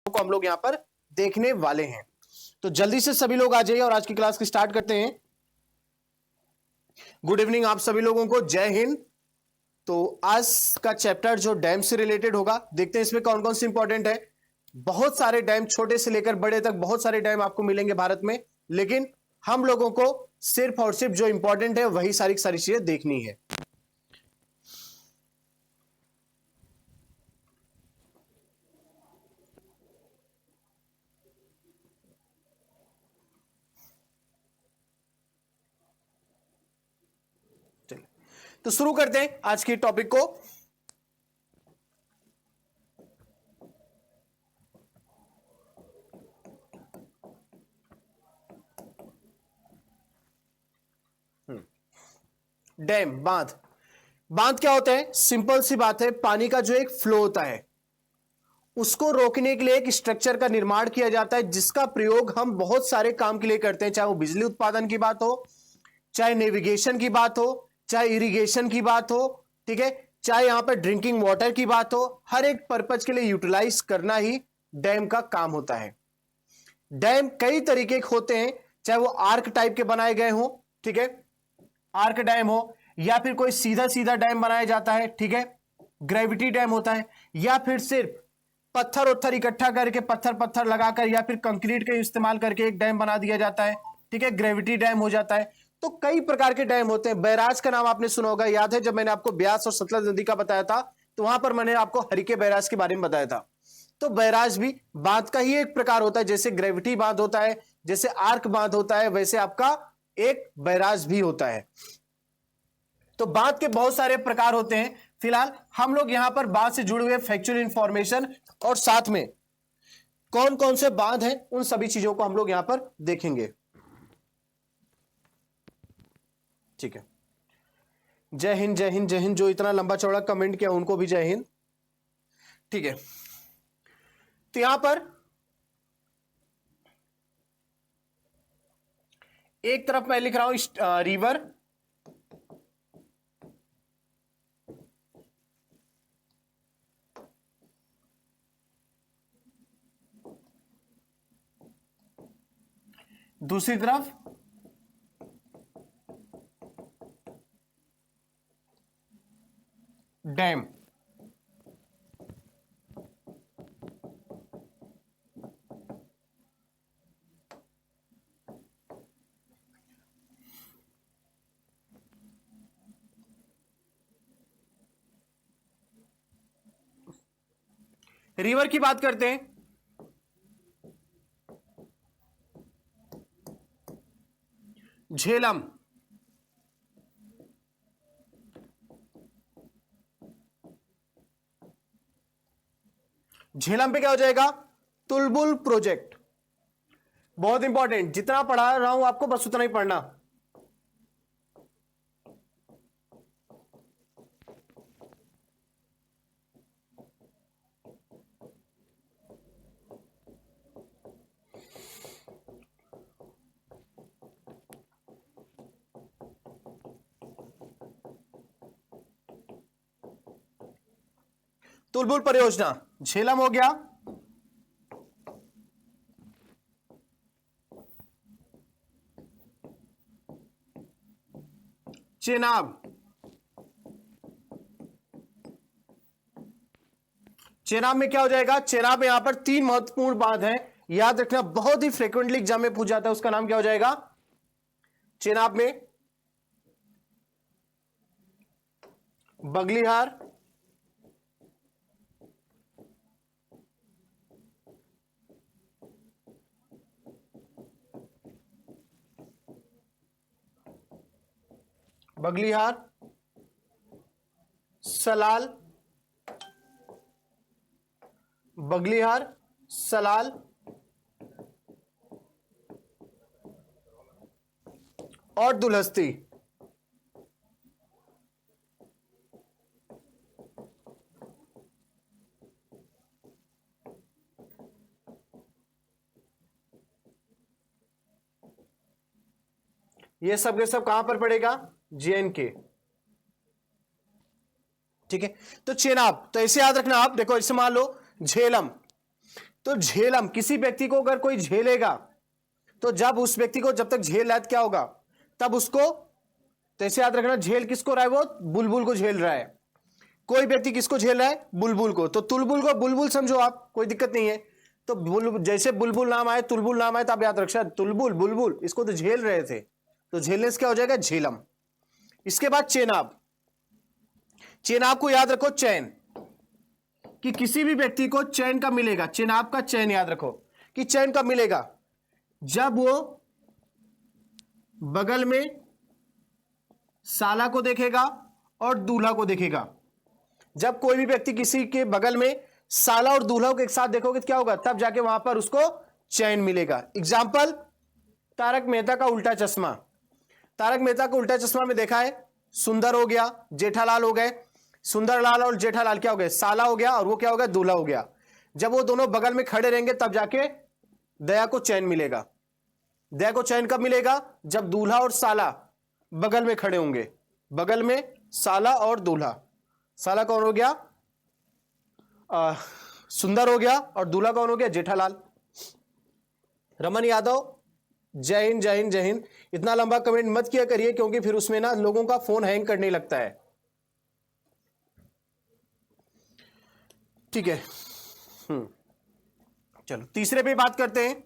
को हम लोग यहां पर देखने वाले हैं। तो जल्दी से सभी लोग आ जाइए और आज की क्लास की स्टार्ट करते हैं। गुड इवनिंग आप सभी लोगों को, जय हिंद। तो आज का चैप्टर जो डैम से रिलेटेड होगा, देखते हैं इसमें कौन कौन से इंपॉर्टेंट है। बहुत सारे डैम, छोटे से लेकर बड़े तक बहुत सारे डैम आपको मिलेंगे भारत में, लेकिन हम लोगों को सिर्फ और सिर्फ जो इंपॉर्टेंट है वही सारी चीजें देखनी है। तो शुरू करते हैं आज के टॉपिक को। डैम, बांध। बांध क्या होता है? सिंपल सी बात है, पानी का जो एक फ्लो होता है उसको रोकने के लिए एक स्ट्रक्चर का निर्माण किया जाता है, जिसका प्रयोग हम बहुत सारे काम के लिए करते हैं। चाहे वो बिजली उत्पादन की बात हो, चाहे नेविगेशन की बात हो, चाहे इरिगेशन की बात हो, ठीक है, चाहे यहां पर ड्रिंकिंग वाटर की बात हो, हर एक पर्पज के लिए यूटिलाइज करना ही डैम का काम होता है। डैम कई तरीके के होते हैं, चाहे वो आर्क टाइप के बनाए गए हो, ठीक है, आर्क डैम हो, या फिर कोई सीधा सीधा डैम बनाया जाता है, ठीक है, ग्रेविटी डैम होता है, या फिर सिर्फ पत्थर उत्थर इकट्ठा करके पत्थर पत्थर लगाकर या फिर कंक्रीट का इस्तेमाल करके एक डैम बना दिया जाता है, ठीक है, ग्रेविटी डैम हो जाता है। तो कई प्रकार के डैम होते हैं। बैराज का नाम आपने सुना होगा, याद है जब मैंने आपको ब्यास और सतलज नदी का बताया था तो वहां पर मैंने आपको हरिके बैराज के बारे में बताया था। तो बैराज भी बांध का ही एक प्रकार होता है। जैसे ग्रेविटी बांध होता है, जैसे आर्क बांध होता है, वैसे आपका एक बैराज भी होता है। तो बांध के बहुत सारे प्रकार होते हैं। फिलहाल हम लोग यहां पर बांध से जुड़े हुए फैक्चुअल इंफॉर्मेशन और साथ में कौन कौन से बांध हैं उन सभी चीजों को हम लोग यहां पर देखेंगे, ठीक है। जय हिंद, जय हिंद, जय हिंद। जो इतना लंबा चौड़ा कमेंट किया उनको भी जय हिंद, ठीक है। तो यहां पर एक तरफ मैं लिख रहा हूं रिवर, दूसरी तरफ डैम। रिवर की बात करते हैं। झेलम, झेलम पे क्या हो जाएगा? तुलबुल प्रोजेक्ट। बहुत इंपॉर्टेंट, जितना पढ़ा रहा हूं आपको बस उतना ही पढ़ना। तुलबुल परियोजना, झेलम हो गया, चेनाब। चेनाब में क्या हो जाएगा? चेनाब में यहां पर तीन महत्वपूर्ण बांध हैं, याद रखना, बहुत ही फ्रीक्वेंटली एग्जाम में पूछ जाता है। उसका नाम क्या हो जाएगा? चेनाब में बगलीहार, बगलीहार, सलाल, बगलीहार, सलाल और दुलहस्ती। ये सब के सब कहां पर पड़ेगा? JNK, ठीक है। तो चेनाब, तो ऐसे याद रखना आप, देखो इसे मान लो झेलम, तो झेलम, किसी व्यक्ति को अगर कोई झेलेगा तो जब उस व्यक्ति को जब तक झेल रहा है क्या होगा, तब उसको, तो ऐसे याद रखना, झेल किसको रहा है, वो बुलबुल को झेल रहा है। कोई व्यक्ति किसको झेल रहा है, बुलबुल को, तो तुलबुल को बुलबुल समझो आप, कोई दिक्कत नहीं है। तो बुलबुल, जैसे बुलबुल नाम आए तुलबुल नाम आए, तो आप याद रखना तुलबुल बुलबुल, इसको तो झेल रहे थे, तो झेलने से क्या हो जाएगा, झेलम। इसके बाद चेनाब। चेनाब को याद रखो, चैन, कि किसी भी व्यक्ति को चैन का मिलेगा, चेनाब का चैन याद रखो कि चैन का मिलेगा जब वो बगल में साला को देखेगा और दूल्हा को देखेगा। जब कोई भी व्यक्ति किसी के बगल में साला और दूल्हा को एक साथ देखोगे तो क्या होगा, तब जाके वहां पर उसको चैन मिलेगा। एग्जाम्पल, तारक मेहता का उल्टा चश्मा। तारक मेहता का उल्टा चश्मा में देखा है, सुंदर हो गया, जेठालाल हो गए, सुंदरलाल और जेठालाल क्या हो गए, साला हो गया, और वो क्या हो गया, दूल्हा हो गया। जब वो दोनों बगल में खड़े रहेंगे तब जाके दया को चैन मिलेगा। दया को चैन कब मिलेगा, जब दूल्हा और साला बगल में खड़े होंगे, बगल में साला और दूल्हा। साला कौन हो गया, सुंदर हो गया, और दूल्हा कौन हो गया, जेठालाल। रमन यादव, जय हिंद जय हिंद जय हिंद। इतना लंबा कमेंट मत किया करिए क्योंकि फिर उसमें ना लोगों का फोन हैंग करने लगता है। ठीक है, चलो तीसरे पे बात करते हैं।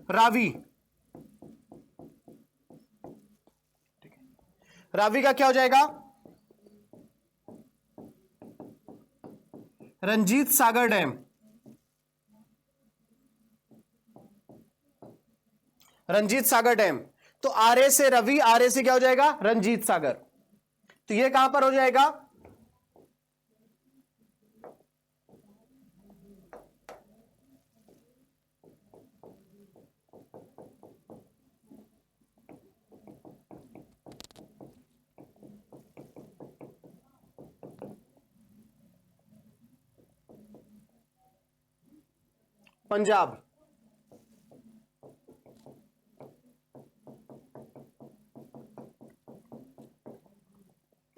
रावी। रावी का क्या हो जाएगा, रंजीत सागर डैम। रंजीत सागर डैम, तो आरे से रवि, आरे से क्या हो जाएगा, रंजीत सागर। तो ये कहां पर हो जाएगा, पंजाब।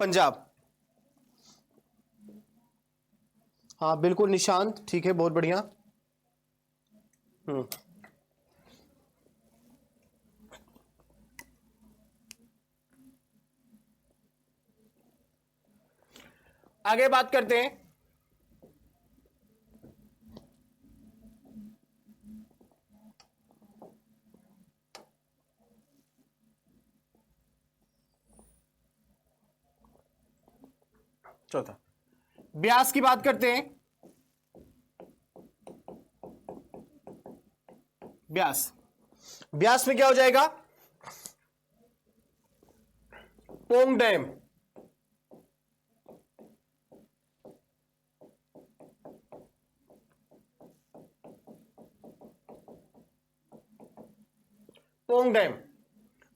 पंजाब, हाँ बिल्कुल निशांत, ठीक है, बहुत बढ़िया। आगे बात करते हैं। चौथा, ब्यास की बात करते हैं। ब्यास, ब्यास में क्या हो जाएगा, पोंग डैम। पोंग डैम,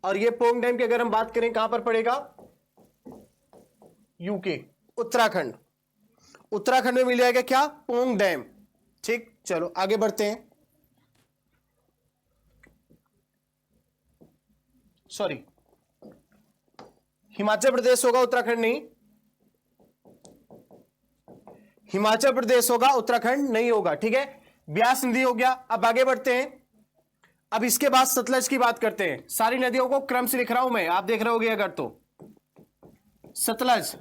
और ये पोंग डैम की अगर हम बात करें कहां पर पड़ेगा, यूके, उत्तराखंड। उत्तराखंड में मिल जाएगा क्या, पोंग डैम। ठीक, चलो आगे बढ़ते हैं। सॉरी, हिमाचल प्रदेश होगा, उत्तराखंड नहीं। हिमाचल प्रदेश होगा, उत्तराखंड नहीं होगा, ठीक है। ब्यास नदी हो गया। अब आगे बढ़ते हैं। अब इसके बाद सतलज की बात करते हैं। सारी नदियों को क्रम से लिख रहा हूं मैं, आप देख रहे होगे अगर तो। सतलज,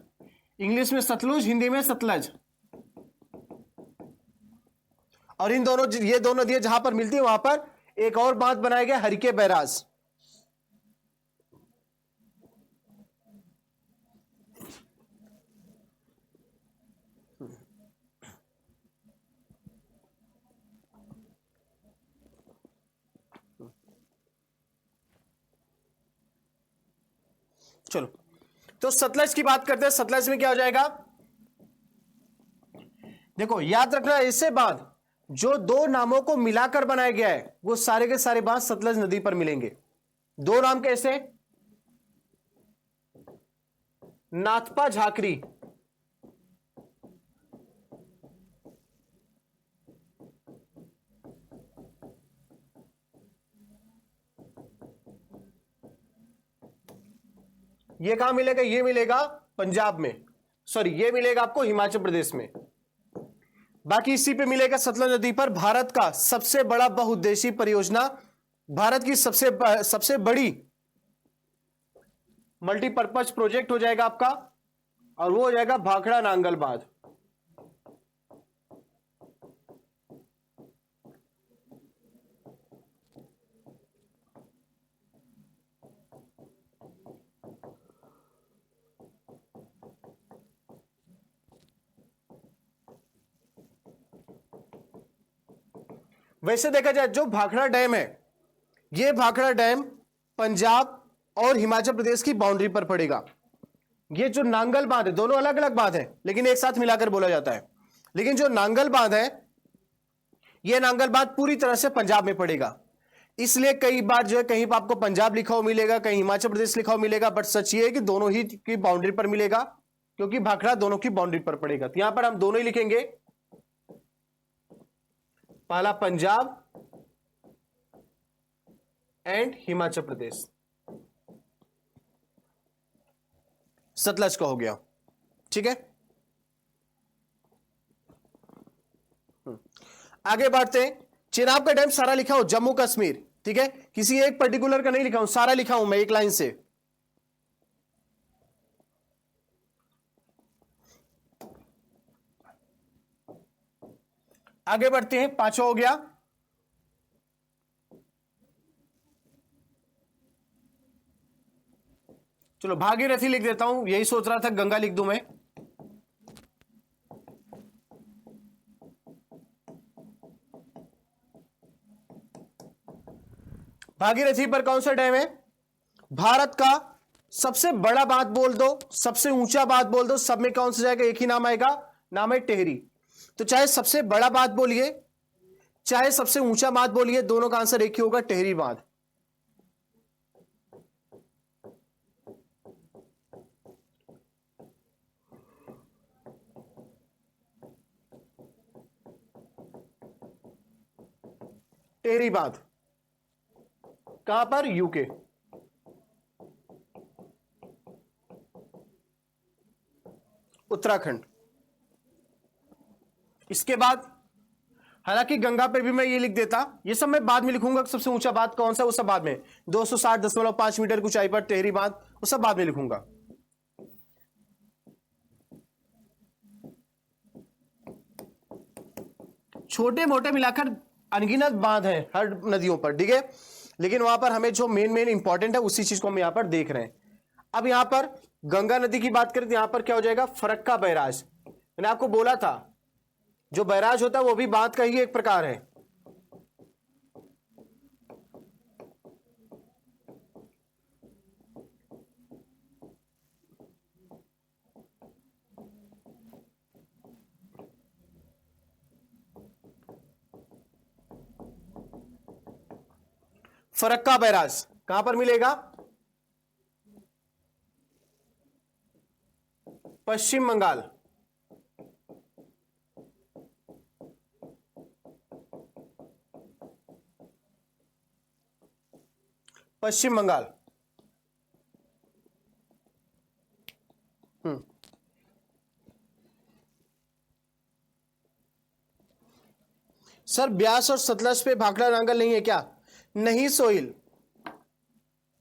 इंग्लिश में सतलुज, हिंदी में सतलज। और इन दोनों, ये दोनों नदियां जहां पर मिलती है वहां पर एक और बांध बनाया गया, हरिके बैराज। चलो, तो सतलज की बात करते हैं। सतलज में क्या हो जाएगा, देखो याद रखना, इससे बाद जो दो नामों को मिलाकर बनाया गया है वो सारे के सारे बांध सतलज नदी पर मिलेंगे। दो नाम कैसे, नाथपा झाकरी, ये कहां मिलेगा, ये मिलेगा पंजाब में, सॉरी ये मिलेगा आपको हिमाचल प्रदेश में। बाकी इसी पे मिलेगा सतलज नदी पर भारत का सबसे बड़ा बहुउद्देशीय परियोजना, भारत की सबसे बड़ी मल्टीपर्पज प्रोजेक्ट हो जाएगा आपका, और वो हो जाएगा भाखड़ा नांगल बांध। वैसे देखा जाए जो भाखड़ा डैम है, ये भाखड़ा डैम पंजाब और हिमाचल प्रदेश की बाउंड्री पर पड़ेगा। ये जो नांगल बांध है, दोनों अलग अलग बांध है लेकिन एक साथ मिलाकर बोला जाता है, लेकिन जो नांगल बांध है, ये नांगल बांध पूरी तरह से पंजाब में पड़ेगा। इसलिए कई बार जो है कहीं पर आपको पंजाब लिखा हुआ मिलेगा, कहीं हिमाचल प्रदेश लिखा हुआ मिलेगा, बट सच ये है कि दोनों ही की बाउंड्री पर मिलेगा, क्योंकि भाखड़ा दोनों की बाउंड्री पर पड़ेगा। तो यहां पर हम दोनों ही लिखेंगे, पहला पंजाब एंड हिमाचल प्रदेश, सतलज का हो गया। ठीक है, आगे बढ़ते हैं। चेनाब का डैम सारा लिखा हूं जम्मू कश्मीर, ठीक है, किसी एक पर्टिकुलर का नहीं लिखा हूं, सारा लिखा हूं मैं एक लाइन से। आगे बढ़ते हैं, पांचवा हो गया चलो भागीरथी लिख देता हूं, यही सोच रहा था गंगा लिख दूं मैं। भागीरथी पर कौन सा डैम है? भारत का सबसे बड़ा बांध बोल दो, सबसे ऊंचा बांध बोल दो, सब में कौन सा जाएगा? एक ही नाम आएगा, नाम है टेहरी। तो चाहे सबसे बड़ा बांध बोलिए चाहे सबसे ऊंचा बांध बोलिए, दोनों का आंसर एक ही होगा, टेहरी बांध। टेहरी बांध कहां पर? यूके। उत्तराखंड। इसके बाद हालांकि गंगा पे भी मैं ये लिख देता, ये सब मैं बाद में लिखूंगा, सबसे ऊंचा बांध कौन सा वो सब बाद में, 260.5 मीटर की ऊंचाई पर टेहरी बांध, वो सब बाद में लिखूंगा। छोटे मोटे मिलाकर अनगिनत बांध हैं हर नदियों पर, ठीक है, लेकिन वहां पर हमें जो मेन मेन इंपॉर्टेंट है उसी चीज को हम यहां पर देख रहे हैं। अब यहां पर गंगा नदी की बात करें तो यहां पर क्या हो जाएगा? फरक्का बैराज। मैंने आपको बोला था जो बैराज होता है वो भी बांध का ही एक प्रकार है। फरक्का बैराज कहां पर मिलेगा? पश्चिम बंगाल। पश्चिम बंगाल। सर ब्यास और सतलज पे भाखड़ा नांगल नहीं है क्या? नहीं सोइल,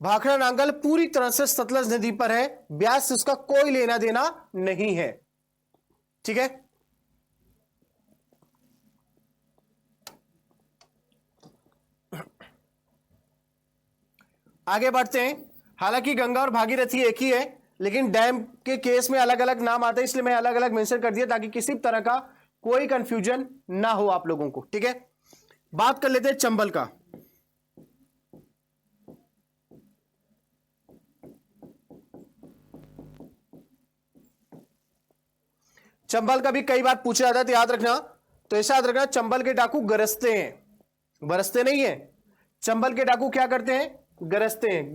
भाखड़ा नांगल पूरी तरह से सतलज नदी पर है, ब्यास से उसका कोई लेना देना नहीं है। ठीक है, आगे बढ़ते हैं। हालांकि गंगा और भागीरथी एक ही है, लेकिन डैम के केस में अलग अलग नाम आते हैं, इसलिए मैं अलग अलग मेंशन कर दिया ताकि किसी तरह का कोई कंफ्यूजन ना हो आप लोगों को। ठीक है, बात कर लेते हैं चंबल का। चंबल का भी कई बार पूछा जाता है तो याद रखना, तो ऐसा याद रखना, चंबल के डाकू गरजते हैं, बरसते नहीं है। चंबल के डाकू क्या करते हैं? गरजते हैं,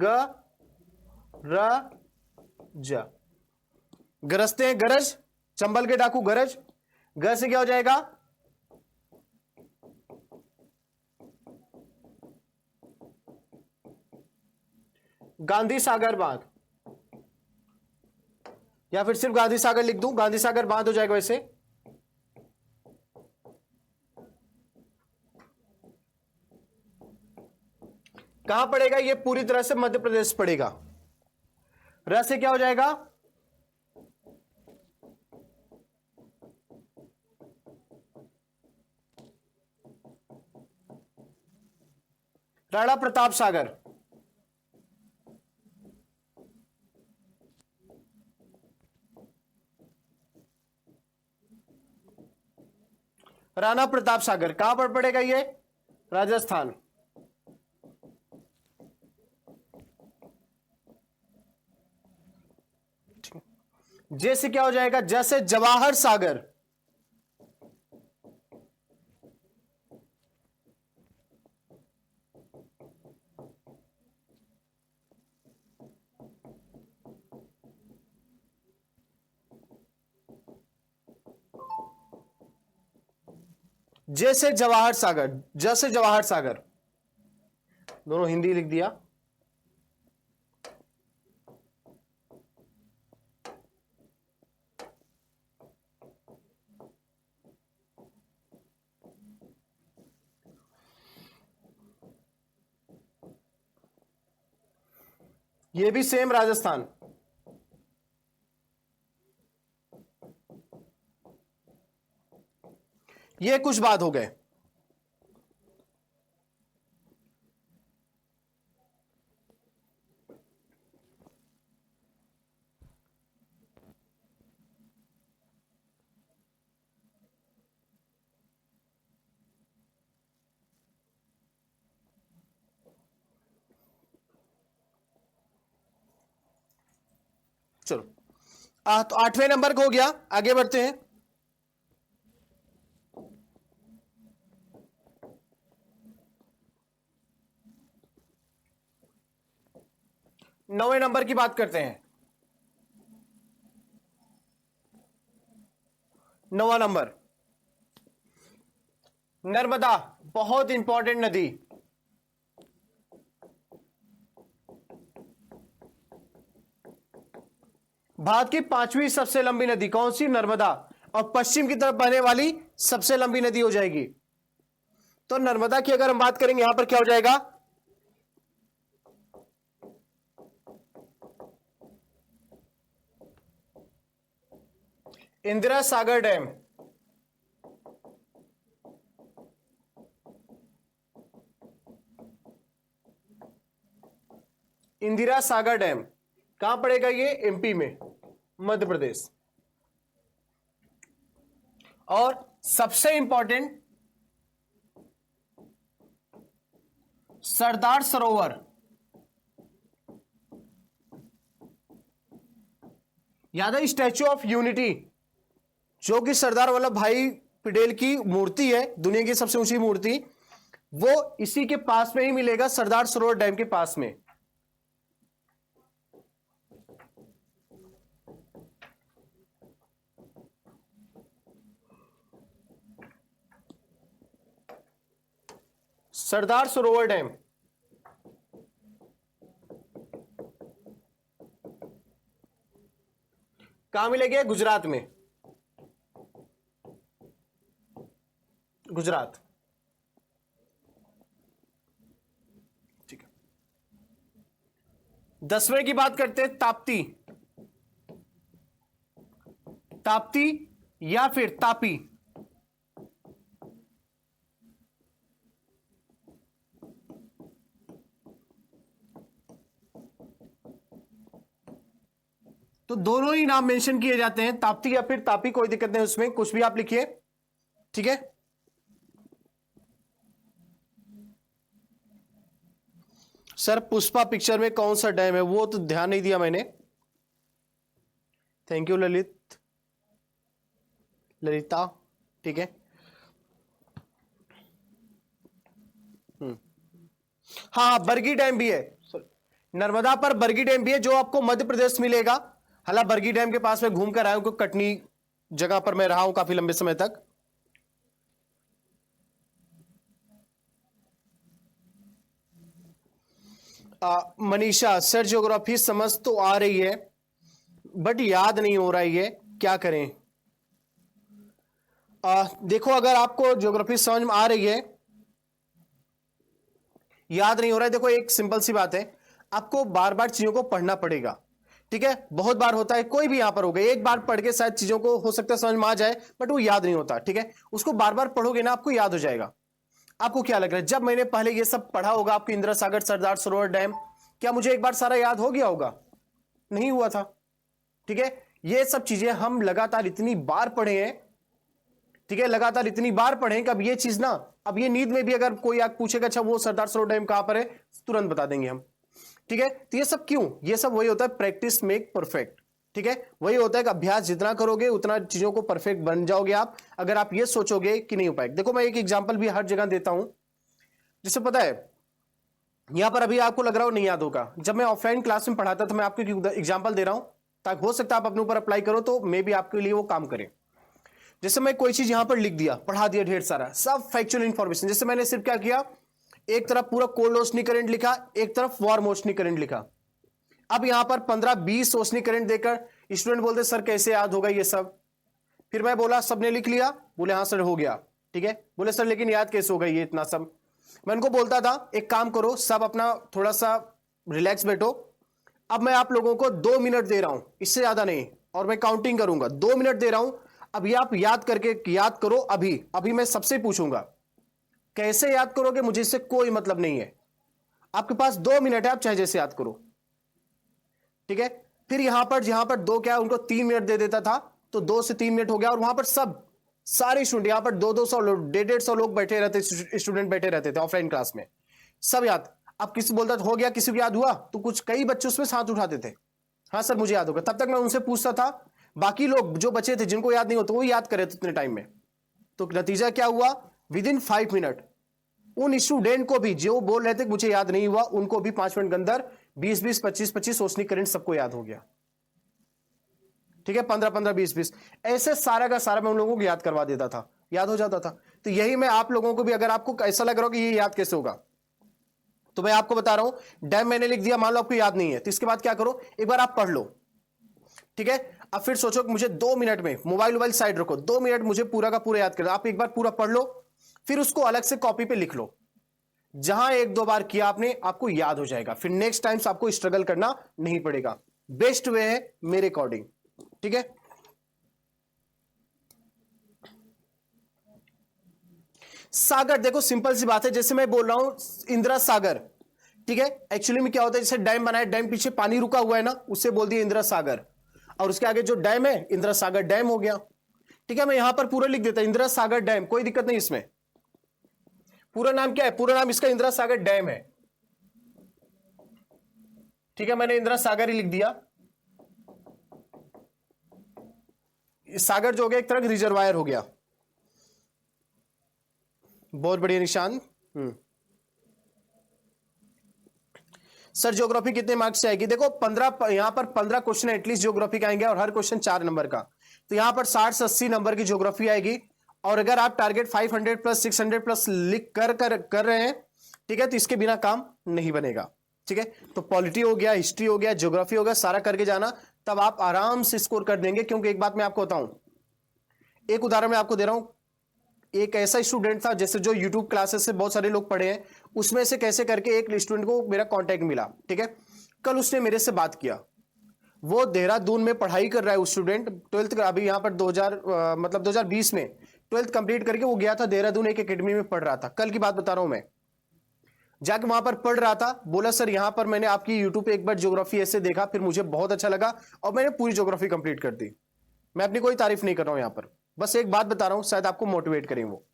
गरजते हैं, गरज, चंबल के डाकू गरज, ग से क्या हो जाएगा? गांधी सागर बांध। या फिर सिर्फ गांधी सागर लिख दूं, गांधी सागर बांध हो जाएगा वैसे। कहां पड़ेगा ये? पूरी तरह से मध्य प्रदेश पड़ेगा। र से क्या हो जाएगा? राणा प्रताप सागर। राणा प्रताप सागर कहां पर पड़ेगा ये? राजस्थान। जैसे क्या हो जाएगा? जैसे जवाहर सागर। जैसे जवाहर सागर, जैसे जवाहर सागर, दोनों हिंदी लिख दिया। ये भी सेम राजस्थान। ये कुछ बात हो गए। चलो तो 8वें नंबर का हो गया, आगे बढ़ते हैं। नौवें नंबर की बात करते हैं। 9वां नंबर, नर्मदा, बहुत इंपॉर्टेंट नदी। भारत की 5वीं सबसे लंबी नदी कौन सी? नर्मदा। और पश्चिम की तरफ बहने वाली सबसे लंबी नदी हो जाएगी। तो नर्मदा की अगर हम बात करेंगे, यहां पर क्या हो जाएगा? इंदिरा सागर डैम। इंदिरा सागर डैम कहां पड़ेगा ये? एमपी में, मध्य प्रदेश। और सबसे इंपॉर्टेंट, सरदार सरोवर, याद है स्टैच्यू ऑफ यूनिटी, जो कि सरदार वल्लभ भाई पटेल की मूर्ति है, दुनिया की सबसे ऊंची मूर्ति, वो इसी के पास में ही मिलेगा, सरदार सरोवर डैम के पास में। सरदार सरोवर डैम कहां मिलेगा? गुजरात में, गुजरात। ठीक है, 10वें की बात करते हैं। ताप्ती, ताप्ती या फिर तापी। तो दोनों ही नाम मेंशन किए जाते हैं, ताप्ती या फिर तापी, कोई दिक्कत नहीं उसमें, कुछ भी आप लिखिए। ठीक है, सर पुष्पा पिक्चर में कौन सा डैम है? वो तो ध्यान नहीं दिया मैंने। Thank you Lalit, Lalita. ठीक है, हाँ बरगी डैम भी है, नर्मदा पर बरगी डैम भी है, जो आपको मध्य प्रदेश मिलेगा। हालांकि बरगी डैम के पास में घूम कर आया हूं, कटनी जगह पर मैं रहा हूं काफी लंबे समय तक। मनीषा, सर ज्योग्राफी समझ तो आ रही है, बट याद नहीं हो रहा है, ये क्या करें? देखो, अगर आपको ज्योग्राफी समझ में आ रही है, याद नहीं हो रहा है, देखो एक सिंपल सी बात है, आपको बार बार चीजों को पढ़ना पड़ेगा। ठीक है, बहुत बार होता है, कोई भी यहां पर हो गया, एक बार पढ़ के शायद चीजों को हो सकता है समझ में आ जाए, बट वो याद नहीं होता। ठीक है, उसको बार बार पढ़ोगे ना, आपको याद हो जाएगा। आपको क्या लग रहा है, जब मैंने पहले ये सब पढ़ा होगा, आपको इंदिरा सागर, सरदार सरोवर डैम, क्या मुझे एक बार सारा याद हो गया होगा? नहीं हुआ था। ठीक है, ये सब चीजें हम लगातार इतनी बार पढ़े हैं, ठीक है, लगातार इतनी बार पढ़े कि अब ये चीज ना, अब ये नींद में भी अगर कोई आग पूछेगा अच्छा वो सरदार सरोवर डैम कहां पर है, तुरंत बता देंगे हम। ठीक है, तो ये सब क्यों? ये सब वही होता है, प्रैक्टिस मेक परफेक्ट। ठीक है, वही होता है कि अभ्यास जितना करोगे उतना चीजों को परफेक्ट बन जाओगे आप, अगर आप ये सोचोगे कि नहीं हो पाएगा। देखो, मैं एक एग्जांपल भी हर जगह देता हूं, जिससे पता है यहां पर अभी आपको लग रहा हो नहीं याद होगा, जब मैं ऑफलाइन क्लास में पढ़ाता था, मैं आपको एग्जाम्पल दे रहा हूं ताकि हो सकता है आप अपने ऊपर अप्लाई करो तो मे भी आपके लिए वो काम करे। जैसे मैं कोई चीज यहां पर लिख दिया, पढ़ा दिया ढेर सारा, सब फैक्चुअल इंफॉर्मेशन, जैसे मैंने सिर्फ क्या किया, एक तरफ पूरा कोल्ड ओशनी करंट लिखा, एक तरफ वार्म ओशनी करंट लिखा। अब यहां पर 15-20 ओशनी करंट देकर स्टूडेंट बोलते सर कैसे याद होगा ये सब? फिर मैं बोला सबने लिख लिया, बोले हाँ सर हो गया। ठीक है, बोले सर लेकिन याद कैसे होगा ये इतना सब? मैं उनको बोलता था एक काम करो, सब अपना थोड़ा सा रिलैक्स बैठो, अब मैं आप लोगों को 2 मिनट दे रहा हूं, इससे ज्यादा नहीं, और मैं काउंटिंग करूंगा, 2 मिनट दे रहा हूं, अभी आप याद करके याद करो। अभी अभी मैं सबसे पूछूंगा, कैसे याद करोगे मुझे इससे कोई मतलब नहीं है, आपके पास 2 मिनट है, आप चाहे जैसे याद करो। ठीक है, फिर यहां पर दो क्या उनको 3 मिनट दे देता था, तो 2 से 3 मिनट हो गया, और वहां पर सब सारे स्टूडेंट, यहां पर 200-200 लोग, 150-150 लोग बैठे रहते, स्टूडेंट बैठे रहते थे ऑफलाइन क्लास में, सब याद। अब किसी बोलता हो गया, किसी को याद हुआ, तो कुछ कई बच्चे उसमें हाथ उठाते थे, हाँ सर मुझे याद होगा। तब तक मैं उनसे पूछता था, बाकी लोग जो बचे थे जिनको याद नहीं होता वो याद करे थे उतने टाइम में। तो नतीजा क्या हुआ, विद इन 5 मिनट उन स्टूडेंट को भी जो बोल रहे थे मुझे याद नहीं हुआ, उनको भी 5 मिनट के अंदर 20-20, 25-25 ओशनी करंट सबको याद हो गया। ठीक है, 15-15, 20-20 ऐसे सारा का सारा मैं उन लोगों को याद करवा देता था, याद हो जाता था। तो यही मैं आप लोगों को भी, अगर आपको ऐसा लग रहा हो कि ये याद कैसे होगा, तो मैं आपको बता रहा हूं, डैम मैंने लिख दिया, मान लो आपको याद नहीं है, तो इसके बाद क्या करो, एक बार आप पढ़ लो। ठीक है, अब फिर सोचो कि मुझे 2 मिनट में, मोबाइल साइड रखो, 2 मिनट मुझे पूरा का पूरा याद कर, आप एक बार पूरा पढ़ लो, फिर उसको अलग से कॉपी पे लिख लो, जहां 1-2 बार किया आपने आपको याद हो जाएगा, फिर नेक्स्ट टाइम आपको स्ट्रगल करना नहीं पड़ेगा। बेस्ट वे है मेरे अकॉर्डिंग। ठीक है, सागर, देखो सिंपल सी बात है, जैसे मैं बोल रहा हूं इंदिरा सागर, ठीक है, एक्चुअली में क्या होता है, जैसे डैम बनाया, डैम पीछे पानी रुका हुआ है ना, उससे बोल दिया इंदिरा सागर, और उसके आगे जो डैम है इंदिरा सागर डैम हो गया। ठीक है, मैं यहां पर पूरा लिख देता इंदिरा सागर डैम, कोई दिक्कत नहीं इसमें। पूरा नाम क्या है, पूरा नाम इसका इंदिरा सागर डैम है। ठीक है, मैंने इंदिरा सागर ही लिख दिया, सागर जो हो गया एक तरह का रिजर्वायर हो गया। बहुत बढ़िया निशान। सर ज्योग्राफी कितने मार्क्स से आएगी? देखो 15, यहां पर 15 क्वेश्चन एटलीस्ट ज्योग्राफी का आएंगे, और हर क्वेश्चन 4 नंबर का, तो यहां पर 60 से 80 नंबर की ज्योग्राफी आएगी। और अगर आप टारगेट 500 प्लस 600 प्लस लिख कर रहे हैं, ठीक है, तो इसके बिना काम नहीं बनेगा। ठीक है, तो पॉलिटी हो गया, हिस्ट्री हो गया, ज्योग्राफी हो गया, सारा करके जाना, तब आप आराम से स्कोर कर देंगे। क्योंकि एक बात मैं आपको बताऊं, एक उदाहरण मैं आपको दे रहा हूं, एक ऐसा स्टूडेंट था, जैसे जो यूट्यूब क्लासेस से बहुत सारे लोग पढ़े हैं, उसमें से कैसे करके एक स्टूडेंट को मेरा कांटेक्ट मिला। ठीक है, कल उसने मेरे से बात किया, वो देहरादून में पढ़ाई कर रहा है, उस स्टूडेंट 12th अभी यहाँ पर 2020 में 12th कंप्लीट करके वो गया था देहरादून, एक एकेडमी में पढ़ रहा था, कल की बात बता रहा हूं मैं, जाके वहां पर पढ़ रहा था, बोला सर यहां पर मैंने आपकी यूट्यूब पे एक बार ज्योग्राफी ऐसे देखा, फिर मुझे बहुत अच्छा लगा और मैंने पूरी ज्योग्राफी कंप्लीट कर दी। मैं अपनी कोई तारीफ नहीं कर रहा हूं यहां पर, बस एक बात बता रहा हूं, शायद आपको मोटिवेट करें वो।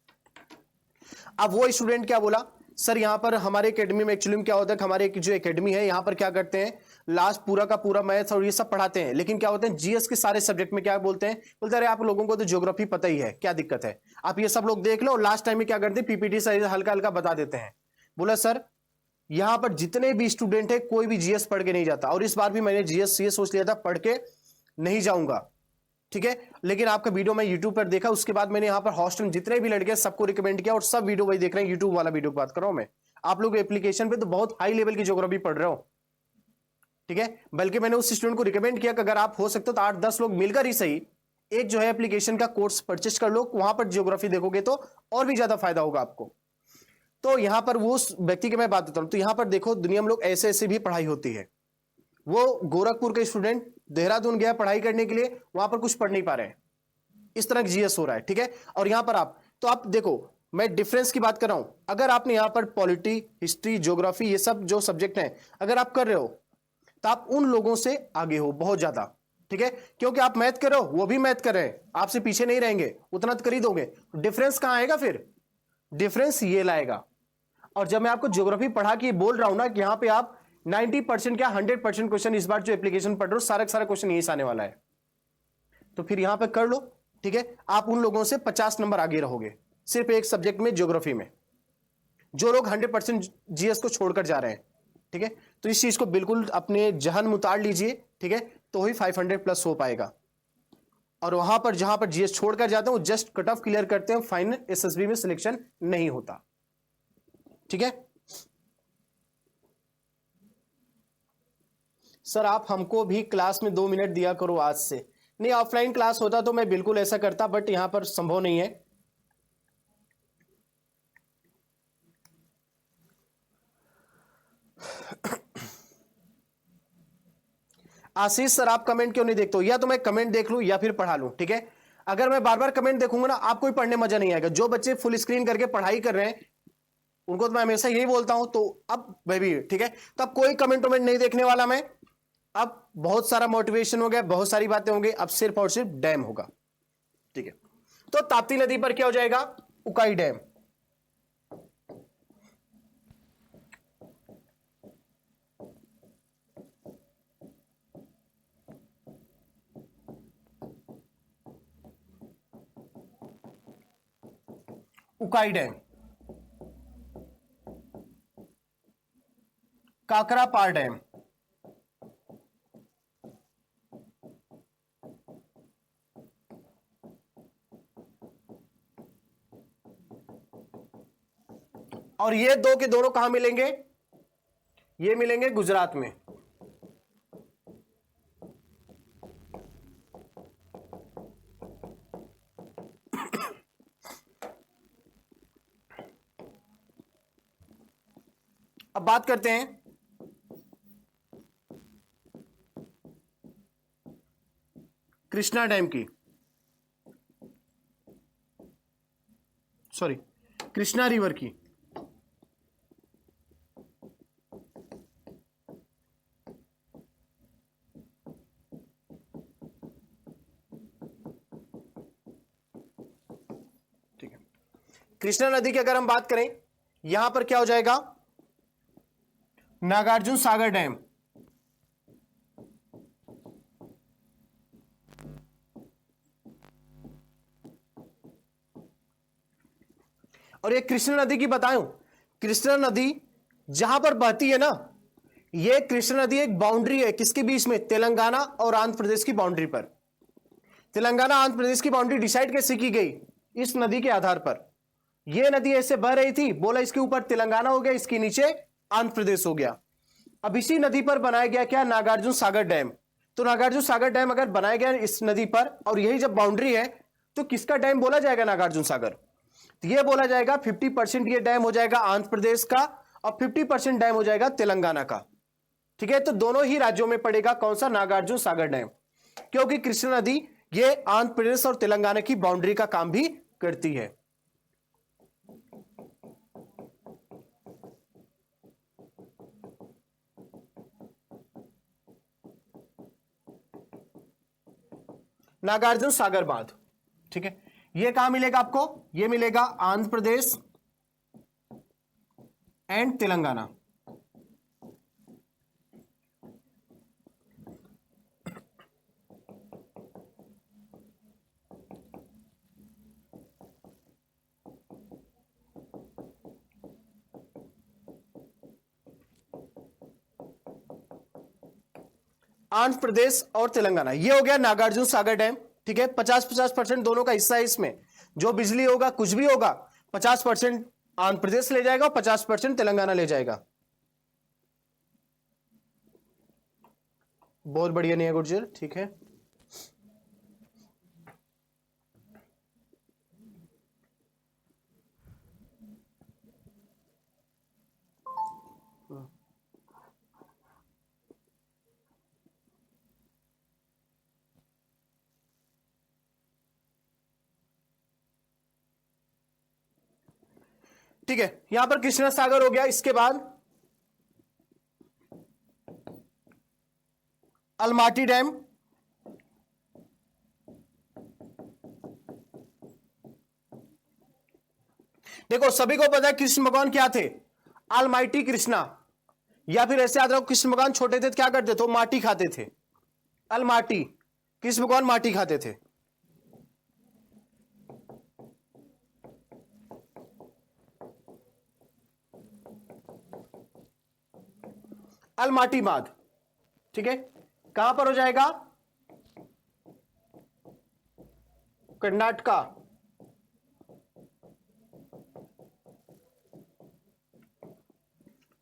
अब वो स्टूडेंट क्या बोला, सर यहां पर हमारे एकेडमी में एक्चुअली में क्या होता है, हमारे जो एकेडमी है यहां पर क्या करते हैं, लास्ट पूरा का पूरा मैथ्स और ये सब पढ़ाते हैं, लेकिन क्या होते हैं जीएस के सारे सब्जेक्ट में क्या बोलते हैं, बोलते हैं अरे आप लोगों को तो ज्योग्राफी पता ही है, क्या दिक्कत है, आप ये सब लोग देख लो, और लास्ट टाइम में क्या करते हैं पीपीटी से हल्का हल्का बता देते हैं। बोला सर यहां पर जितने भी स्टूडेंट है कोई भी जीएस पढ़ के नहीं जाता, और इस बार भी मैंने जीएस ये सोच लिया था पढ़ के नहीं जाऊंगा। ठीक है, लेकिन आपका वीडियो मैं यूट्यूब पर देखा, उसके बाद मैंने यहां पर हॉस्टल में जितने भी लड़के सबको रिकमेंड किया, और सब वीडियो वही देख रहे हैं, यूट्यूब वाला वीडियो की बात कर रहा हूं मैं। आप लोग एप्लीकेशन पे तो बहुत हाई लेवल की ज्योग्राफी पढ़ रहे हो। ठीक है। बल्कि मैंने उस स्टूडेंट को रिकमेंड किया कि अगर आप हो सकते हो तो 8-10 लोग मिलकर ही सही एक जो है एप्लीकेशन का कोर्स परचेस कर लो, वहां पर ज्योग्राफी देखोगे तो और भी ज्यादा फायदा होगा आपको। तो यहां पर वो उस व्यक्ति की मैं बात बता रहा हूं, तो यहां पर देखो दुनिया में लोग ऐसे ऐसे भी पढ़ाई होती है। वो गोरखपुर के स्टूडेंट देहरादून गया पढ़ाई करने के लिए, वहां पर कुछ पढ़ नहीं पा रहे हैं, इस तरह जीएस हो रहा है, ठीक है। और यहां पर आप देखो मैं डिफरेंस की बात कर रहा हूं। अगर आपने यहां पर पॉलिटी, हिस्ट्री, ज्योग्राफी, ये सब जो सब्जेक्ट हैं अगर आप कर रहे हो तो आप उन लोगों से आगे हो बहुत ज्यादा, ठीक है। क्योंकि आप मैथ कर रहे हो, वो भी मैथ कर रहे हैं, आपसे पीछे नहीं रहेंगे, उतना तो कर ही दोगे। डिफरेंस कहां आएगा फिर? डिफरेंस ये लाएगा। और जब मैं आपको ज्योग्राफी पढ़ा के बोल रहा हूं ना कि यहां पे आप 90% क्या 100% क्वेश्चन इस बार जो एप्लीकेशन पढ़ रहे हो सारा सारा क्वेश्चन यही से आने वाला है, तो फिर यहां पे कर लो, ठीक है। आप उन लोगों से 50 नंबर आगे रहोगे सिर्फ एक सब्जेक्ट में, ज्योग्राफी में, जो लोग 100% जीएस को छोड़कर जा रहे हैं, ठीक है। तो इस चीज को बिल्कुल अपने जहन में उतार लीजिए, ठीक है, तो ही 500 प्लस हो पाएगा। और वहां पर जहां पर जीएस छोड़कर जाते हैं वो जस्ट कट ऑफ क्लियर करते हैं, फाइनल एसएसबी में सिलेक्शन नहीं होता, ठीक है। सर आप हमको भी क्लास में 2 मिनट दिया करो आज से। नहीं, ऑफलाइन क्लास होता तो मैं बिल्कुल ऐसा करता, बट यहां पर संभव नहीं है। आशीष सर आप कमेंट क्यों नहीं देखते हो? या तो मैं कमेंट देख लूं या फिर पढ़ा लूं, ठीक है। अगर मैं बार बार कमेंट देखूंगा ना आपको भी पढ़ने मजा नहीं आएगा। जो बच्चे फुल स्क्रीन करके पढ़ाई कर रहे हैं उनको तो मैं हमेशा यही बोलता हूं, तो अब मैं भी, ठीक है, तो अब कोई कमेंट वमेंट नहीं देखने वाला मैं। अब बहुत सारा मोटिवेशन हो गया, बहुत सारी बातें होंगी, अब सिर्फ और सिर्फ डैम होगा, ठीक है। तो ताप्ती नदी पर क्या हो जाएगा? Ukai dam. Ukai dam, Kakrapar dam, और ये दो के दोनों कहां मिलेंगे? ये मिलेंगे गुजरात में। अब बात करते हैं कृष्णा डैम की, सॉरी कृष्णा रिवर की। ठीक है, कृष्णा नदी की अगर हम बात करें यहां पर क्या हो जाएगा? नागार्जुन सागर डैम। और ये कृष्णा नदी की बताऊं, कृष्णा नदी जहां पर बहती है ना, ये कृष्णा नदी एक बाउंड्री है किसके बीच में? तेलंगाना और आंध्र प्रदेश की बाउंड्री पर। तेलंगाना आंध्र प्रदेश की बाउंड्री डिसाइड कैसे की गई? इस नदी के आधार पर। यह नदी ऐसे बह रही थी, बोला इसके ऊपर तेलंगाना हो गया, इसके नीचे आंध्र प्रदेश हो गया। अब इसी नदी पर बनाया गया क्या? नागार्जुन सागर डैम। तो नागार्जुन सागर डैम अगर बनाया गया इस नदी पर और यही जब बाउंड्री है तो किसका डैम बोला जाएगा? नागार्जुन सागर। तो यह बोला जाएगा 50% ये डैम हो जाएगा आंध्र प्रदेश का और 50% डैम हो जाएगा तेलंगाना का, ठीक है। तो दोनों ही राज्यों में पड़ेगा कौन सा? नागार्जुन सागर डैम, क्योंकि कृष्णा नदी ये आंध्र प्रदेश और तेलंगाना की बाउंड्री का काम भी करती है। नागार्जुन सागर बांध, ठीक है। ये कहां मिलेगा आपको? ये मिलेगा आंध्र प्रदेश एंड तेलंगाना। आंध्र प्रदेश और तेलंगाना, ये हो गया नागार्जुन सागर डैम, ठीक है। 50-50% दोनों का हिस्सा है इसमें। जो बिजली होगा कुछ भी होगा 50% आंध्र प्रदेश ले जाएगा और 50% तेलंगाना ले जाएगा। बहुत बढ़िया नहीं है गुर्जर, ठीक है। ठीक है, यहां पर कृष्णा सागर हो गया। इसके बाद अलमाटी डैम, देखो सभी को पता है कृष्ण भगवान क्या थे, अलमाइटी कृष्णा, या फिर ऐसे याद रखो कृष्ण भगवान छोटे थे तो क्या करते थे, माटी खाते थे। अलमाटी, कृष्ण भगवान माटी खाते थे। अलमाटी बांध, ठीक है, कहां पर हो जाएगा, कर्नाटका।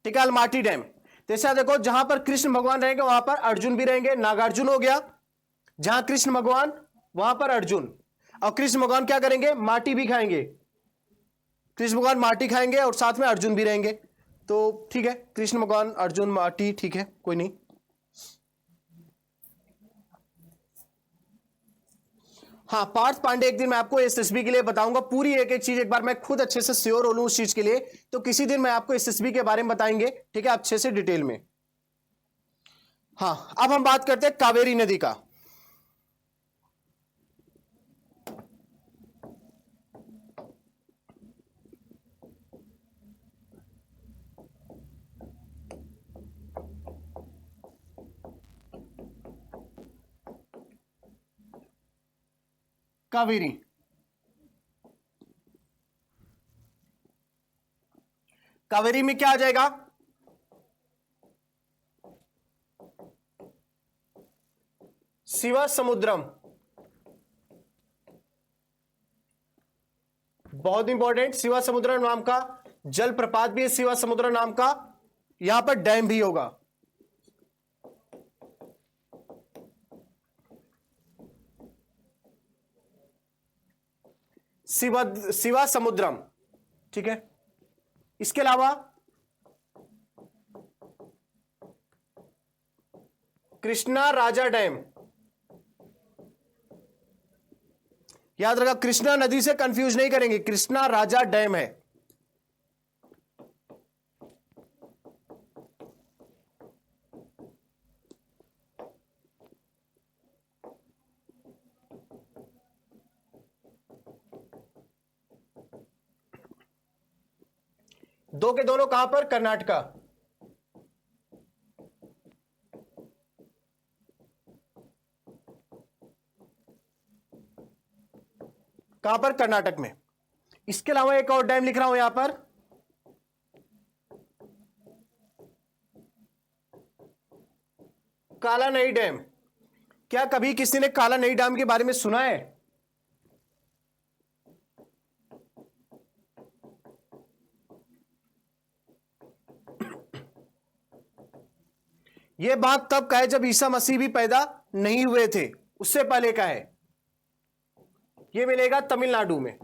ठीक है, अलमाटी डैम। जैसा देखो जहां पर कृष्ण भगवान रहेंगे वहां पर अर्जुन भी रहेंगे, नागार्जुन हो गया। जहां कृष्ण भगवान वहां पर अर्जुन, और कृष्ण भगवान क्या करेंगे, माटी भी खाएंगे। कृष्ण भगवान माटी खाएंगे और साथ में अर्जुन भी रहेंगे। तो ठीक है, कृष्ण भगवान अर्जुन माटी, ठीक है, कोई नहीं। हाँ, पार्थ पांडे एक दिन मैं आपको एसएसबी के लिए बताऊंगा पूरी एक एक चीज, एक बार मैं खुद अच्छे से श्योर हो लूं उस चीज के लिए, तो किसी दिन मैं आपको एसएसबी के बारे में बताएंगे, ठीक है, अच्छे से डिटेल में। हाँ, अब हम बात करते हैं कावेरी नदी का। कावेरी, कावेरी में क्या आ जाएगा, शिवा समुद्रम, बहुत इंपॉर्टेंट, शिवा समुद्रम नाम का जल प्रपात भी है, शिवा समुद्रम नाम का, यहां पर डैम भी होगा। शिवा शिवा समुद्रम, ठीक है। इसके अलावा कृष्णा राजा डैम, याद रखा कृष्णा नदी से कंफ्यूज नहीं करेंगे, कृष्णा राजा डैम है। दो के दोनों कहां पर, कर्नाटका। कहां पर, कर्नाटक में। इसके अलावा एक और डैम लिख रहा हूं यहां पर, काला नई डैम। क्या कभी किसी ने काला नई डैम के बारे में सुना है? यह बात तब का है जब ईसा मसीह भी पैदा नहीं हुए थे, उससे पहले का है। यह मिलेगा तमिलनाडु में।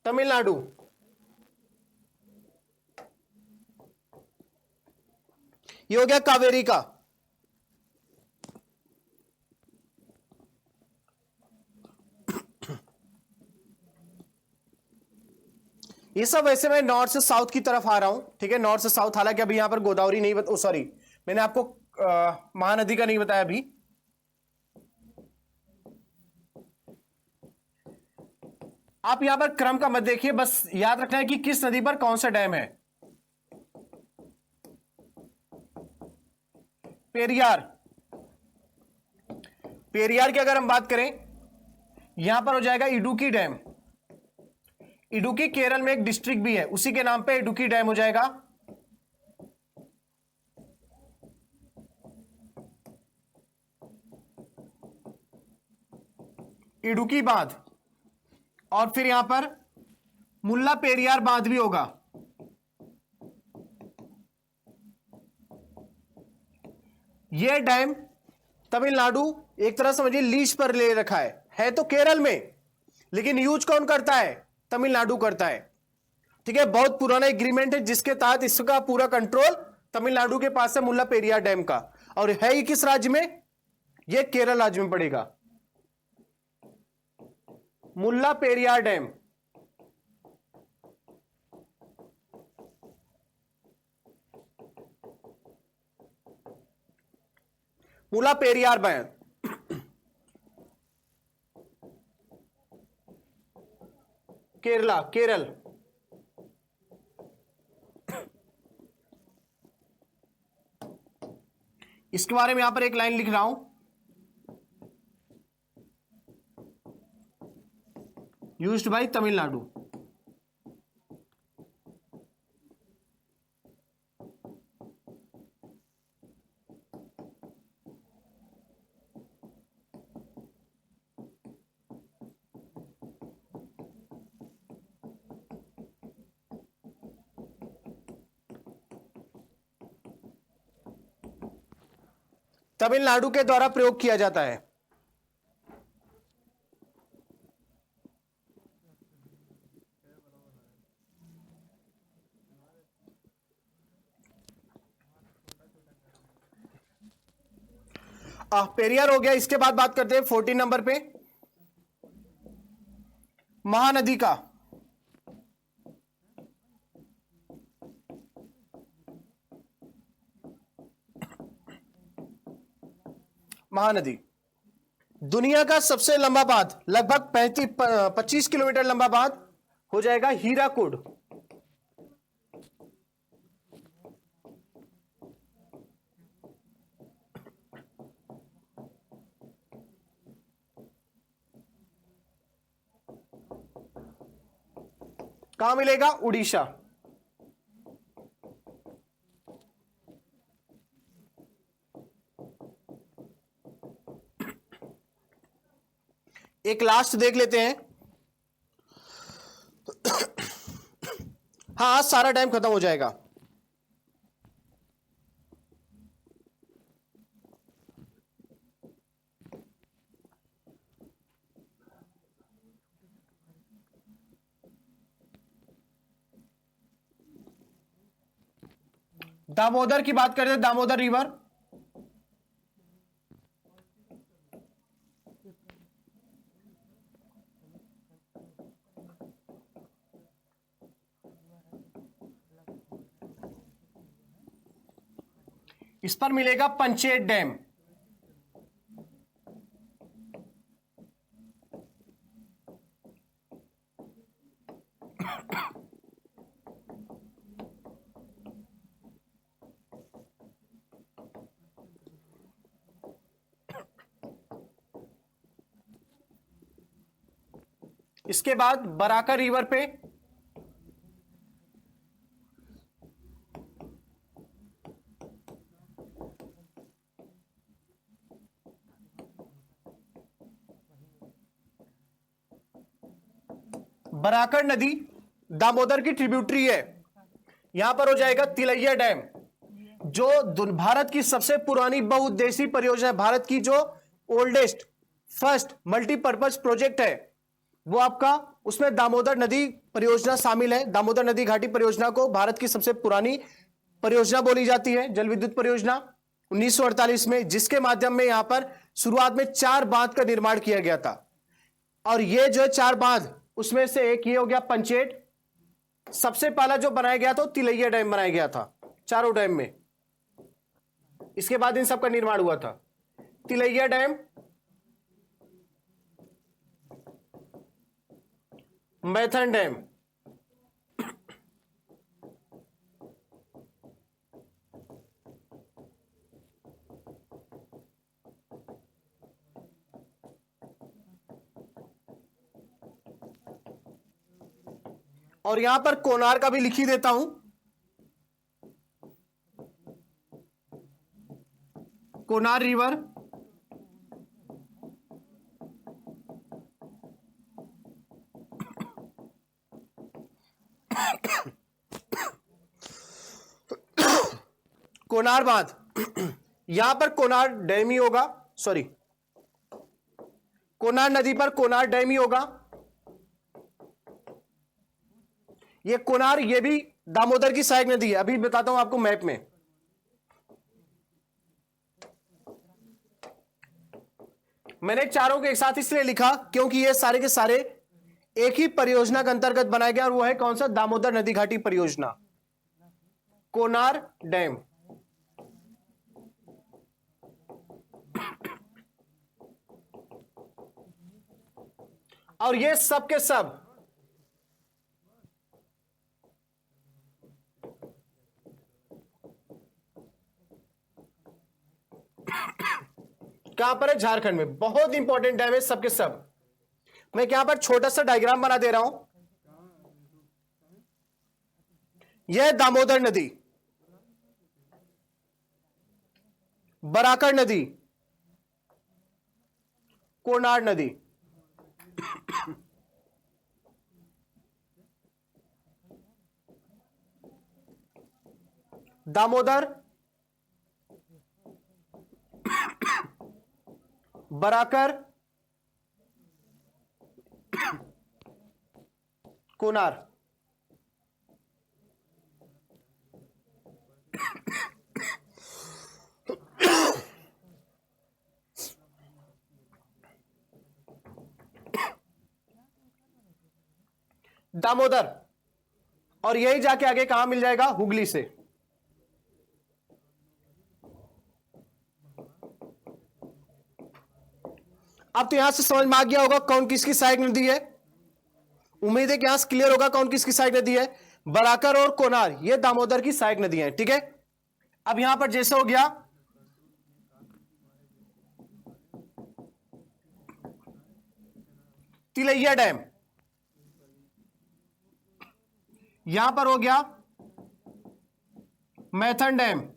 तमिलनाडु, ये हो गया कावेरी का। ये सब वैसे मैं नॉर्थ से साउथ की तरफ आ रहा हूं, ठीक है, नॉर्थ से साउथ। हालांकि अभी यहां पर गोदावरी नहीं सॉरी, मैंने आपको महानदी का नहीं बताया अभी। आप यहां पर क्रम का मत देखिए, बस याद रखना है कि किस नदी पर कौन सा डैम है। पेरियार, पेरियार की अगर हम बात करें, यहां पर हो जाएगा इडुक्की डैम। इडुक्की केरल में एक डिस्ट्रिक्ट भी है, उसी के नाम पे इडुक्की डैम हो जाएगा। इडुक्की बांध, और फिर यहां पर मुल्ला पेरियार बांध भी होगा। यह डैम तमिलनाडु एक तरह समझिए लीज पर ले रखा है तो केरल में, लेकिन यूज कौन करता है? तमिलनाडु करता है। ठीक है, बहुत पुराना एग्रीमेंट है जिसके तहत इसका पूरा कंट्रोल तमिलनाडु के पास है, मुल्ला पेरियार डैम का। और है ये किस राज्य में? ये केरल राज्य में पड़ेगा, मुल्ला पेरियार डैम। मुल्ला पेरियार डैम केरल। इसके बारे में यहां पर एक लाइन लिख रहा हूं, यूज्ड बाय तमिलनाडु। तमिलनाडु के द्वारा प्रयोग किया जाता है। पेरियार हो गया। इसके बाद बात करते हैं 14 नंबर पे महानदी का। महानदी दुनिया का सबसे लंबा बांध, लगभग 25 किलोमीटर लंबा बांध हो जाएगा हीराकुड। कहां मिलेगा? उड़ीसा। एक लास्ट देख लेते हैं। हाँ, आज सारा टाइम खत्म हो जाएगा। दामोदर की बात करते हैं, दामोदर रिवर। इस पर मिलेगा पंचेत डैम। इसके बाद बराकर रिवर पे बराकर नदी दामोदर की ट्रिब्यूटरी है। यहां पर हो जाएगा तिलैया डैम, जो भारत की सबसे पुरानी बहुउद्देशीय परियोजना है। भारत की जो ओल्डेस्ट फर्स्ट मल्टीपर्पज प्रोजेक्ट है वो आपका, उसमें दामोदर नदी परियोजना शामिल है। दामोदर नदी घाटी परियोजना को भारत की सबसे पुरानी परियोजना बोली जाती है, जल विद्युत परियोजना 1948 में, जिसके माध्यम में यहां पर शुरुआत में 4 बांध का निर्माण किया गया था। और ये जो 4 बांध, उसमें से एक ये हो गया पंचेट। सबसे पहला जो बनाया गया था तिलैया डैम बनाया गया था चारों डैम में। इसके बाद इन सब का निर्माण हुआ था। तिलैया डैम, मैथन डैम, और यहां पर कोनार का भी लिख ही देता हूं। कोनार रिवर, कोनार बांध, यहां पर कोनार डैम ही होगा, सॉरी कोनार नदी पर कोनार डैम ही होगा। ये कोनार, ये भी दामोदर की सहायक नदी है। अभी बताता हूं आपको मैप में। मैंने चारों को एक साथ इसलिए लिखा क्योंकि ये सारे के सारे एक ही परियोजना के अंतर्गत बनाया गया, और वो है कौन सा? दामोदर नदी घाटी परियोजना, कोनार डैम। और ये सब के सब कहां पर है? झारखंड में। बहुत इंपॉर्टेंट डैम है सबके सब। मैं यहां पर छोटा सा डायग्राम बना दे रहा हूं। यह दामोदर नदी, बराकर नदी, कोनार नदी। दामोदर, बराकर, कोनार। दामोदर, और यही जाके आगे कहां मिल जाएगा? हुगली से। अब तो यहां से समझ में आ गया होगा कौन किसकी सहायक नदी है। उम्मीद है कि यहां से क्लियर होगा कौन किसकी सहायक नदी है। बराकर और कोनार ये दामोदर की सहायक नदियां हैं, ठीक है। अब यहां पर जैसे हो गया तिलैया डैम, यहां पर हो गया मैथन डैम,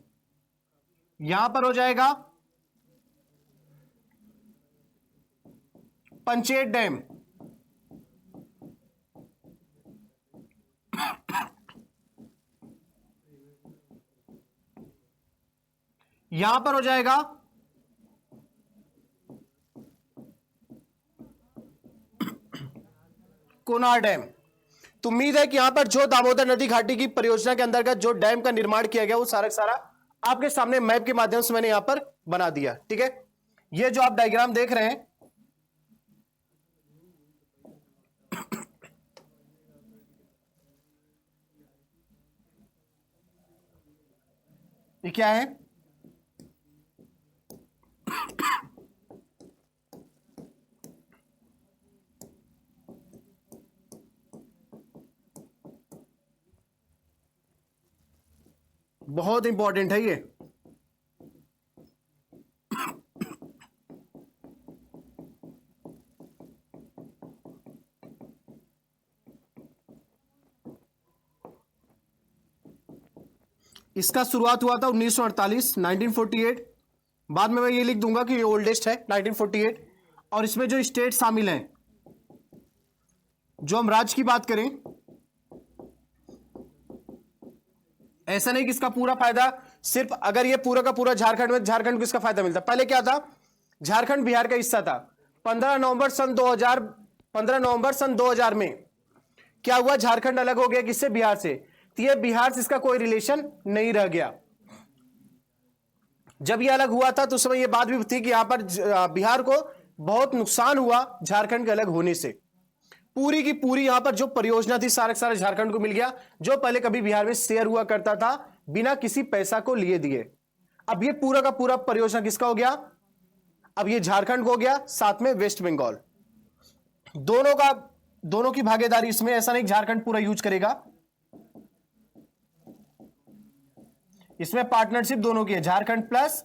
यहां पर हो जाएगा पंचेत डैम, यहां पर हो जाएगा कोनार डैम। तो उम्मीद है कि यहां पर जो दामोदर नदी घाटी की परियोजना के अंतर्गत जो डैम का निर्माण किया गया वो सारा सारा आपके सामने मैप के माध्यम से मैंने यहां पर बना दिया, ठीक है। ये जो आप डायग्राम देख रहे हैं, ये क्या है? बहुत इंपॉर्टेंट है ये। इसका शुरुआत हुआ था 1948, 1948। बाद में मैं ये लिख दूंगा कि ये ओल्डेस्ट है 1948। और इसमें जो स्टेट शामिल हैं, जो हम राज्य की बात करें, ऐसा नहीं कि इसका पूरा फायदा सिर्फ अगर ये पूरा का पूरा झारखंड में, झारखंड को इसका फायदा मिलता। पहले क्या था? झारखंड बिहार का हिस्सा था। 15 नवंबर सन 2000, 15 नवंबर सन 2000 में क्या हुआ? झारखंड अलग हो गया किससे? बिहार से। तो ये बिहार से इसका कोई रिलेशन नहीं रह गया। जब ये अलग हुआ था तो उस समय ये बात भी थी कि यहां पर बिहार को बहुत नुकसान हुआ झारखंड के अलग होने से। पूरी की पूरी यहां पर जो परियोजना थी सारे सारे झारखंड को मिल गया, जो पहले कभी बिहार में शेयर हुआ करता था बिना किसी पैसा को लिए दिए। अब ये पूरा का पूरा परियोजना किसका हो गया? अब ये झारखंड को हो गया, साथ में वेस्ट बंगाल। दोनों की भागीदारी इसमें, ऐसा नहीं झारखंड पूरा यूज करेगा, इसमें पार्टनरशिप दोनों की है, झारखंड प्लस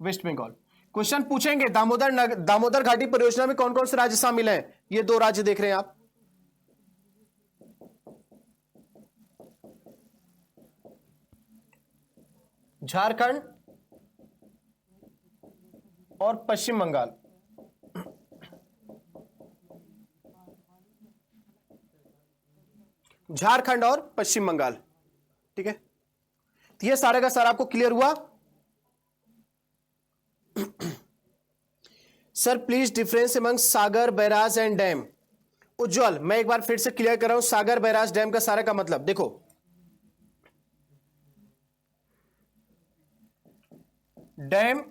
वेस्ट बंगाल। क्वेश्चन पूछेंगे दामोदर घाटी परियोजना में कौन कौन से राज्य शामिल हैं? ये 2 राज्य देख रहे हैं आप, झारखंड और पश्चिम बंगाल। झारखंड और पश्चिम बंगाल। ठीक है, तो ये सारा का सारा आपको क्लियर हुआ। Sir please difference among sagar, barrage and dam. Ujjwal, मैं एक बार फिर से क्लियर कर रहा हूं, सागर, बैराज, डैम का सारा का मतलब देखो, डैम,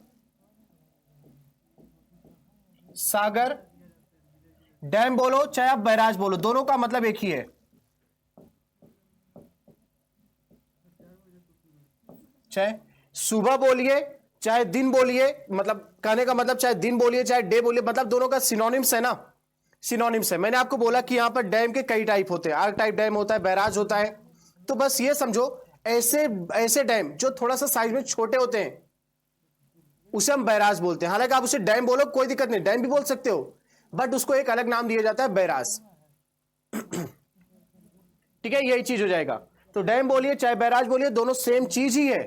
सागर, डैम बोलो चाहे आप बैराज बोलो, दोनों का मतलब एक ही है। चाहे सुबह बोलिए चाहे दिन बोलिए, मतलब कहने का मतलब चाहे दिन बोलिए चाहे डे बोलिए, मतलब दोनों का सिनोनिम्स है ना, सिनोनिम्स है। मैंने आपको बोला कि यहां पर डैम के कई टाइप होते हैं, आर्क टाइप डैम होता है, बैराज होता है। तो बस ये समझो, ऐसे ऐसे डैम जो थोड़ा सा साइज में छोटे होते हैं उसे हम बैराज बोलते हैं। हालांकि आप उसे डैम बोलो कोई दिक्कत नहीं, डैम भी बोल सकते हो, बट उसको एक अलग नाम दिया जाता है, बैराज। ठीक है, यही चीज हो जाएगा। तो डैम बोलिए चाहे बैराज बोलिए, दोनों सेम चीज ही है,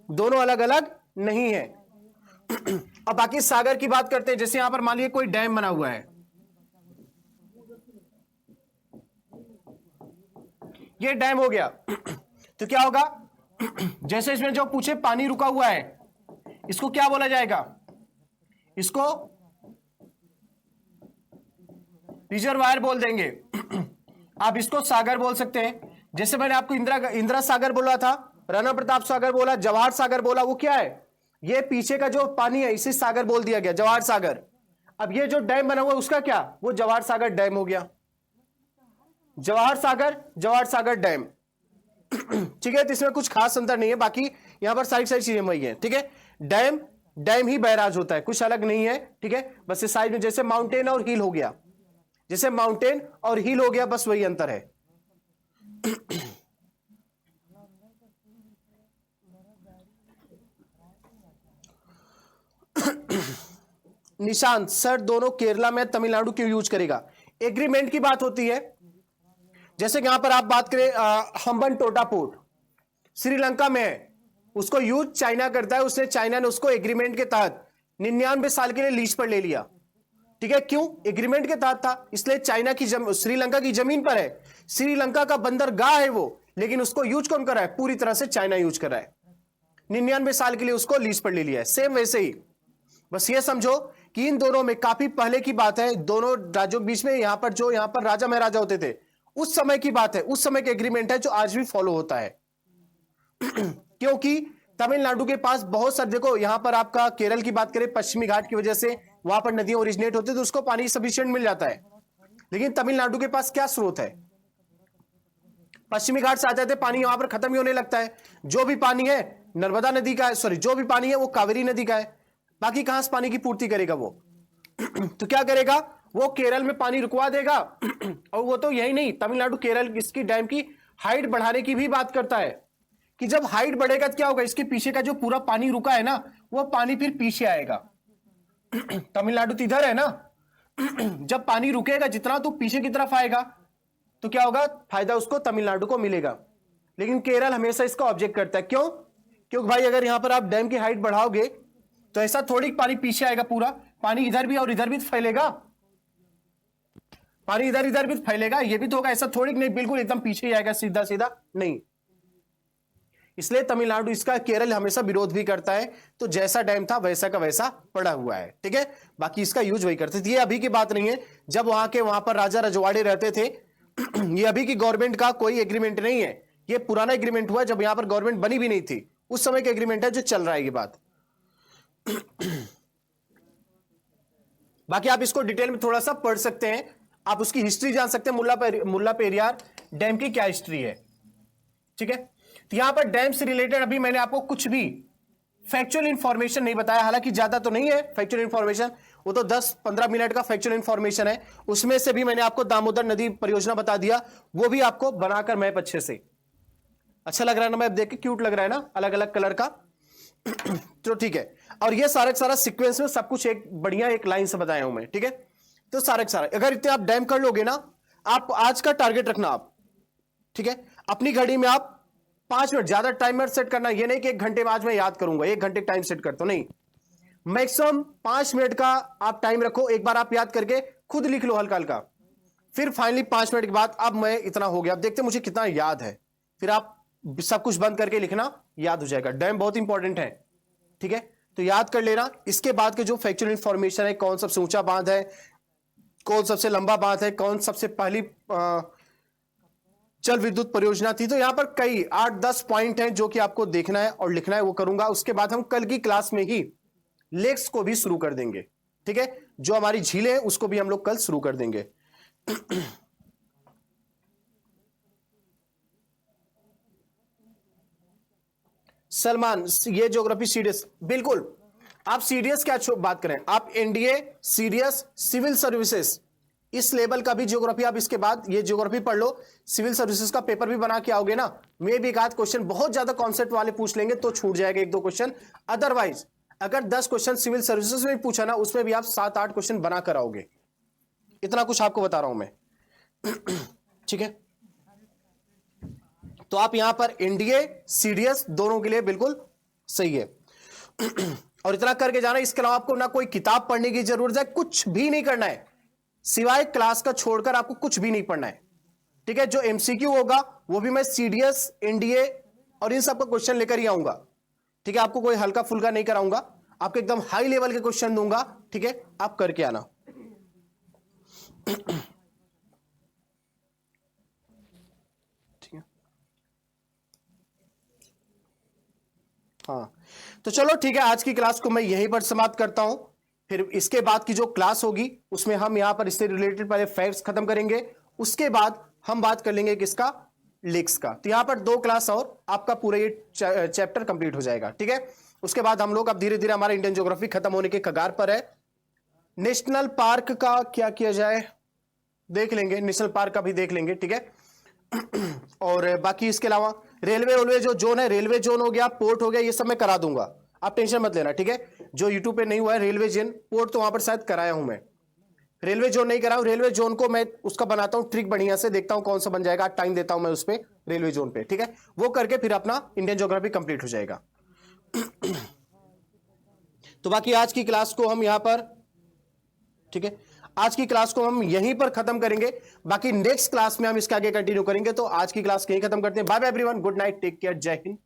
दोनों अलग अलग नहीं है। अब बाकी सागर की बात करते हैं। जैसे यहां पर मान लीजिए कोई डैम बना हुआ है, ये डैम हो गया। तो क्या होगा, जैसे इसमें जो पूछे पानी रुका हुआ है, इसको क्या बोला जाएगा, इसको रिजर्वायर बोल देंगे। आप इसको सागर बोल सकते हैं। जैसे मैंने आपको इंदिरा सागर बोला था, राणा प्रताप सागर बोला, जवाहर सागर बोला, वो क्या है, ये पीछे का जो पानी है इसे सागर बोल दिया गया, जवाहर सागर। अब ये जो डैम बना हुआ है उसका क्या, वो जवाहर सागर डैम हो गया, जवाहर सागर डैम। ठीक है, तो इसमें कुछ खास अंतर नहीं है, बाकी यहां पर सारी सारी चीजें वही है। ठीक है, डैम डैम ही बैराज होता है, कुछ अलग नहीं है। ठीक है, बस इस साइड में जैसे माउंटेन और हिल हो गया, जैसे माउंटेन और हिल हो गया, बस वही अंतर है। निशांत सर, दोनों केरला में तमिलनाडु क्यों यूज करेगा, एग्रीमेंट की बात होती है। जैसे यहां पर आप बात करें हम्बन टोटा पोर्ट श्रीलंका में है, उसको यूज चाइना करता है, उसने चाइना ने उसको एग्रीमेंट के तहत 99 साल के लिए लीज पर ले लिया। ठीक है, क्यों, एग्रीमेंट के तहत था, इसलिए चाइना की श्रीलंका की जमीन पर है, श्रीलंका का बंदरगाह है वो, लेकिन उसको यूज कौन कर रहा है, पूरी तरह से चाइना यूज कर रहा है। 99 साल के लिए उसको लीज पर ले लिया है। सेम वैसे ही बस ये समझो कि इन दोनों में काफी पहले की बात है, दोनों राज्यों के बीच में, यहां पर राजा महाराजा होते थे उस समय की बात है, उस समय का एग्रीमेंट है जो आज भी फॉलो होता है। क्योंकि तमिलनाडु के पास बहुत सारे, देखो यहां पर आपका केरल की बात करें, पश्चिमी घाट की वजह से वहां पर नदियां ओरिजिनेट होती है तो उसको पानी सफिशिएंट मिल जाता है। लेकिन तमिलनाडु के पास क्या स्रोत है, पश्चिमी घाट से आ जाते पानी वहां पर खत्म ही होने लगता है। जो भी पानी है नर्मदा नदी का है, सॉरी जो भी पानी है वो कावेरी नदी का है, बाकी कहां से पानी की पूर्ति करेगा वो। तो क्या करेगा, वो केरल में पानी रुकवा देगा। और वो तो यही नहीं, तमिलनाडु केरल इसकी डैम की हाइट बढ़ाने की भी बात करता है कि जब हाइट बढ़ेगा तो क्या होगा, इसके पीछे का जो पूरा पानी रुका है ना, वो पानी फिर पीछे आएगा। तमिलनाडु तो इधर है ना, जब पानी रुकेगा जितना तो पीछे की तरफ आएगा, तो क्या होगा, फायदा उसको तमिलनाडु को मिलेगा। लेकिन केरल हमेशा इसका ऑब्जेक्ट करता है, क्यों, क्योंकि भाई अगर यहां पर आप डैम की हाइट बढ़ाओगे तो ऐसा थोड़ी पानी पीछे आएगा, पूरा पानी इधर भी और इधर भी फैलेगा, पानी इधर इधर भी फैलेगा, ये भी तो होगा, ऐसा थोड़ी नहीं बिल्कुल एकदम पीछे ही आएगा सीधा सीधा, नहीं। इसलिए तमिलनाडु इसका केरल हमेशा विरोध भी करता है। तो जैसा डैम था वैसा का वैसा पड़ा हुआ है। ठीक है, बाकी इसका यूज वही करते थे। ये अभी की बात नहीं है, जब वहां पर राजा रजवाड़े रहते थे। ये अभी की गवर्नमेंट का कोई एग्रीमेंट नहीं है, ये पुराना एग्रीमेंट हुआ जब यहां पर गवर्नमेंट बनी भी नहीं थी, उस समय का एग्रीमेंट है जो चल रहा है ये बात। बाकी आप इसको डिटेल में थोड़ा सा पढ़ सकते हैं, आप उसकी हिस्ट्री जान सकते हैं, मुल्ला पेरियार डैम की क्या हिस्ट्री है। ठीक है, तो यहां पर डैम से रिलेटेड अभी मैंने आपको कुछ भी फैक्चुअल इंफॉर्मेशन नहीं बताया, हालांकि ज्यादा तो नहीं है फैक्चुअल इंफॉर्मेशन, वो तो 10-15 मिनट का फैक्चुअल इंफॉर्मेशन है। उसमें से भी मैंने आपको दामोदर नदी परियोजना बता दिया, वो भी आपको बनाकर मैप अच्छे से, अच्छा लग रहा है ना मैप देख के, क्यूट लग रहा है ना, अलग अलग कलर का। तो ठीक है, और ये सारा सीक्वेंस में सब कुछ एक बढ़िया एक लाइन से बताया हूं मैं। ठीक है, तो सारा अगर इतने आप डैम कर लोगे ना, आप आज का टारगेट रखना आप, ठीक है, अपनी घड़ी में आप 5 मिनट, ज्यादा टाइमर सेट करना, ये नहीं कि 1 घंटे में आज मैं याद करूंगा, 1 घंटे टाइम सेट करता हूं, नहीं, मैक्सिमम 5 मिनट का आप टाइम रखो। एक बार आप याद करके खुद लिख लो हल्का हल्का, फिर फाइनली 5 मिनट के बाद अब मैं इतना हो गया, अब देखते मुझे कितना याद है, फिर आप सब कुछ बंद करके लिखना, याद हो जाएगा। डैम बहुत इंपॉर्टेंट है, ठीक है, तो याद कर लेना। इसके बाद के जो फैक्चुअल इंफॉर्मेशन है, कौन सबसे ऊंचा बांध है, कौन सबसे लंबा बांध है, कौन सबसे पहली जल विद्युत परियोजना थी, तो यहां पर कई 8-10 पॉइंट हैं जो कि आपको देखना है और लिखना है, वो करूंगा। उसके बाद हम कल की क्लास में ही लेक्स को भी शुरू कर देंगे, ठीक है, जो हमारी झीलें हैं उसको भी हम लोग कल शुरू कर देंगे। सलमान, ये ज्योग्राफी सीडीएस, बिल्कुल आप सीडीएस क्या बात करें, आप एनडीए, सीडीएस, सिविल सर्विसेज, इस लेवल का भी ज्योग्राफी आप इसके बाद ये ज्योग्राफी पढ़ लो, सिविल सर्विसेज का पेपर भी बना के आओगे ना, मे भी एक आध क्वेश्चन बहुत ज्यादा कॉन्सेप्ट वाले पूछ लेंगे तो छूट जाएगा 1-2 क्वेश्चन, अदरवाइज अगर 10 क्वेश्चन सिविल सर्विसेज में पूछा ना, उसमें भी आप 7-8 क्वेश्चन बना कर आओगे, इतना कुछ आपको बता रहा हूं मैं। ठीक है, तो आप यहां पर एनडीए, सीडीएस दोनों के लिए बिल्कुल सही है। और इतना करके जाना, इसके अलावा आपको ना कोई किताब पढ़ने की जरूरत है, कुछ भी नहीं करना है, सिवाय क्लास का छोड़कर आपको कुछ भी नहीं पढ़ना है, ठीक है। जो एमसीक्यू होगा वो भी मैं सीडीएस, एनडीए और इन सब का क्वेश्चन लेकर ही आऊंगा, ठीक है, आपको कोई हल्का फुल्का नहीं कराऊंगा, आपको एकदम हाई लेवल के क्वेश्चन दूंगा, ठीक है, आप करके आना। ठीक है, हाँ, तो चलो ठीक है, आज की क्लास को मैं यहीं पर समाप्त करता हूं। फिर इसके बाद की जो क्लास होगी उसमें हम यहां पर इससे रिलेटेड पहले फैक्ट्स खत्म करेंगे, उसके बाद हम बात कर लेंगे किसका, लेक्स का। तो यहां पर 2 क्लास और आपका पूरा ये चैप्टर कंप्लीट हो जाएगा, ठीक है। उसके बाद हम लोग अब धीरे धीरे, हमारा इंडियन ज्योग्राफी खत्म होने के कगार पर है। नेशनल पार्क का क्या किया जाए देख लेंगे, नेशनल पार्क का भी देख लेंगे, ठीक है। और बाकी इसके अलावा रेलवे जो जोन है, रेलवे जोन हो गया, पोर्ट हो गया, ये सब मैं करा दूंगा, आप टेंशन मत लेना, ठीक है। जो यूट्यूब पे नहीं हुआ है रेलवे जोन, पोर्ट तो वहां पर शायद कराया हूं मैं, रेलवे जोन नहीं कराया, रेलवे जोन को मैं उसका बनाता हूं ट्रिक बढ़िया से, देखता हूं कौन सा बन जाएगा, टाइम देता हूं मैं उस पर रेलवे जोन पे, ठीक है, वो करके फिर अपना इंडियन ज्योग्राफी कंप्लीट हो जाएगा। तो बाकी आज की क्लास को हम यहां पर, ठीक है, आज की क्लास को हम यहीं पर खत्म करेंगे, बाकी नेक्स्ट क्लास में हम इसके आगे कंटिन्यू करेंगे। तो आज की क्लास यहीं खत्म करते हैं। Bye bye everyone, good night, take care, जय हिंद।